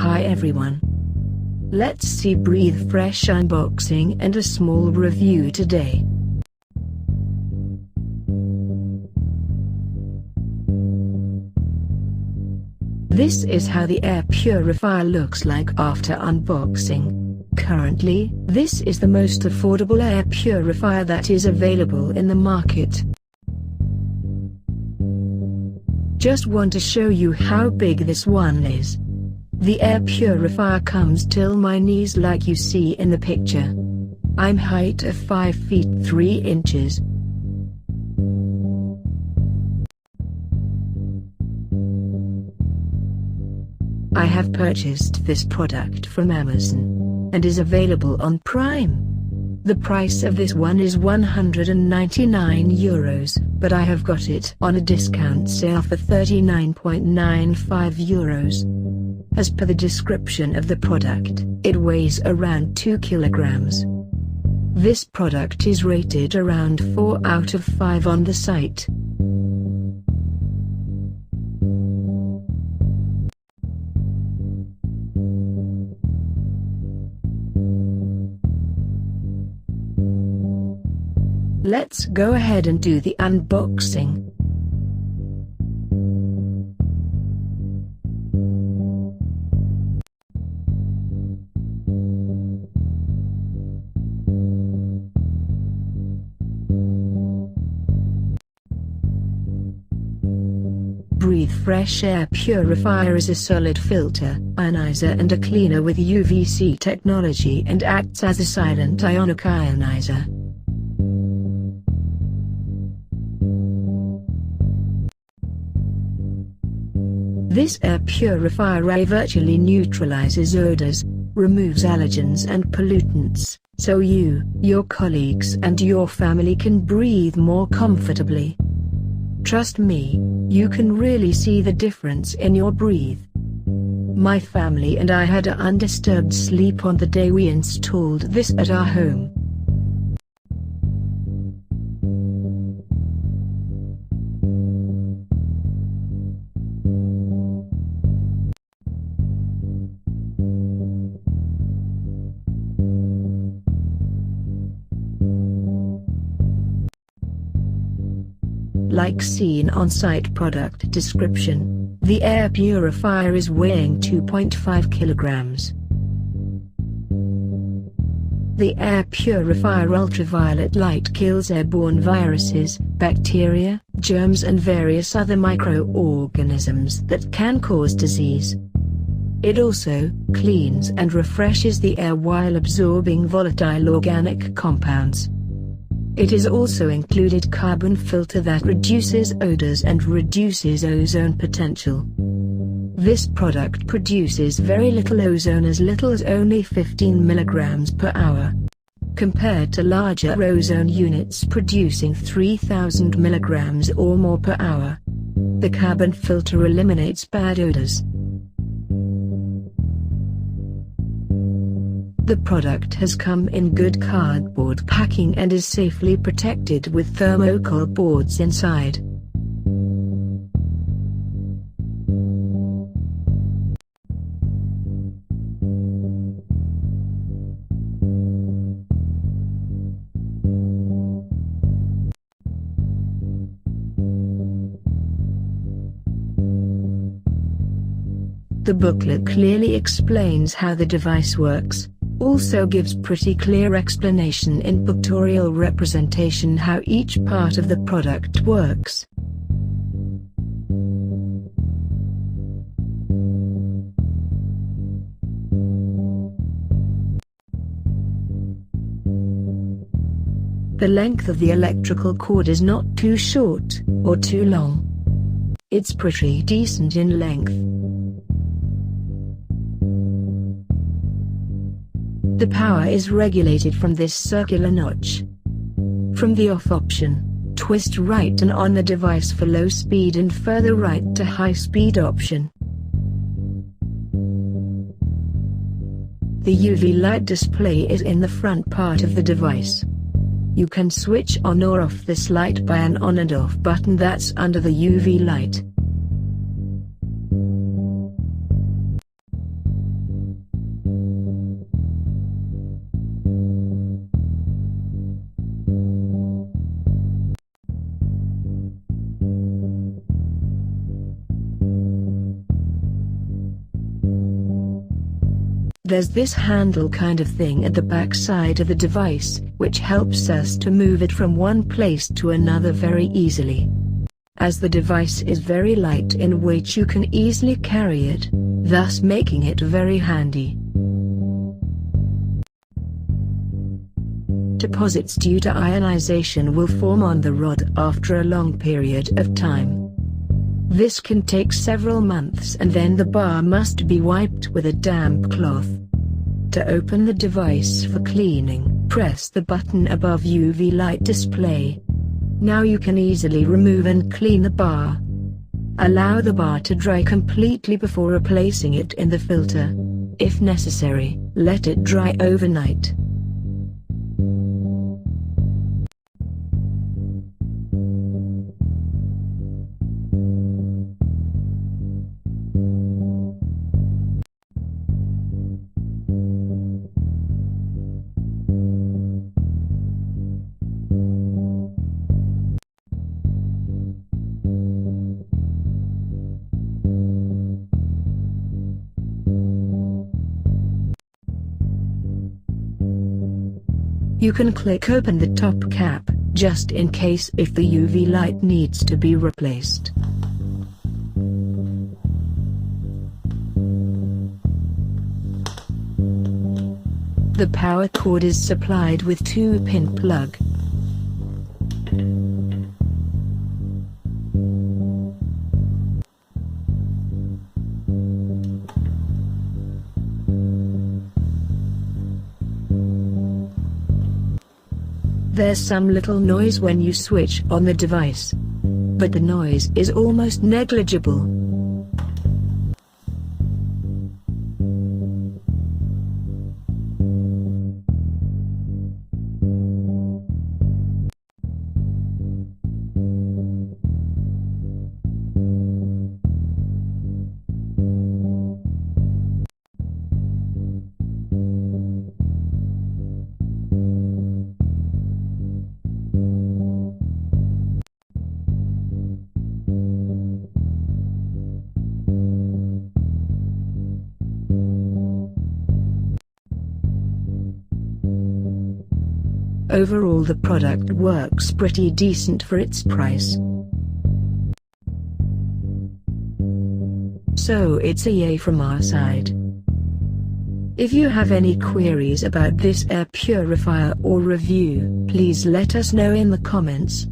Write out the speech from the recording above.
Hi everyone. Let's see Breathe Fresh unboxing and a small review today. This is how the air purifier looks like after unboxing. Currently, this is the most affordable air purifier that is available in the market. Just want to show you how big this one is. The air purifier comes till my knees like you see in the picture. I'm height of 5 feet 3 inches. I have purchased this product from Amazon, and is available on Prime. The price of this one is €199, but I have got it on a discount sale for €39.95. As per the description of the product, it weighs around 2 kilograms. This product is rated around 4 out of 5 on the site. Let's go ahead and do the unboxing. Breathe Fresh Air Purifier is a solid filter, ionizer and a cleaner with UVC technology and acts as a silent ionic ionizer. This air purifier virtually neutralizes odors, removes allergens and pollutants, so you, your colleagues and your family can breathe more comfortably. Trust me, you can really see the difference in your breathe. My family and I had an undisturbed sleep on the day we installed this at our home. Like seen on site product description, the air purifier is weighing 2.5 kilograms. The air purifier ultraviolet light kills airborne viruses, bacteria, germs and various other microorganisms that can cause disease. It also cleans and refreshes the air while absorbing volatile organic compounds. It is also included carbon filter that reduces odors and reduces ozone potential. This product produces very little ozone, as little as only 15 milligrams per hour, compared to larger ozone units producing 3,000 milligrams or more per hour. The carbon filter eliminates bad odors. The product has come in good cardboard packing and is safely protected with thermocol boards inside. The booklet clearly explains how the device works. Also gives pretty clear explanation in pictorial representation how each part of the product works. The length of the electrical cord is not too short or too long. It's pretty decent in length. The power is regulated from this circular notch. From the off option, twist right and on the device for low speed and further right to high speed option. The UV light display is in the front part of the device. You can switch on or off this light by an on and off button that's under the UV light. There's this handle kind of thing at the back side of the device, which helps us to move it from one place to another very easily. As the device is very light in weight, you can easily carry it, thus making it very handy. Deposits due to ionization will form on the rod after a long period of time. This can take several months, and then the bar must be wiped with a damp cloth. To open the device for cleaning, press the button above UV light display. Now you can easily remove and clean the bar. Allow the bar to dry completely before replacing it in the filter. If necessary, let it dry overnight. You can click open the top cap, just in case if the UV light needs to be replaced. The power cord is supplied with 2-pin plug. There's some little noise when you switch on the device, but the noise is almost negligible. Overall, the product works pretty decent for its price. So it's a yay from our side. If you have any queries about this air purifier or review, please let us know in the comments.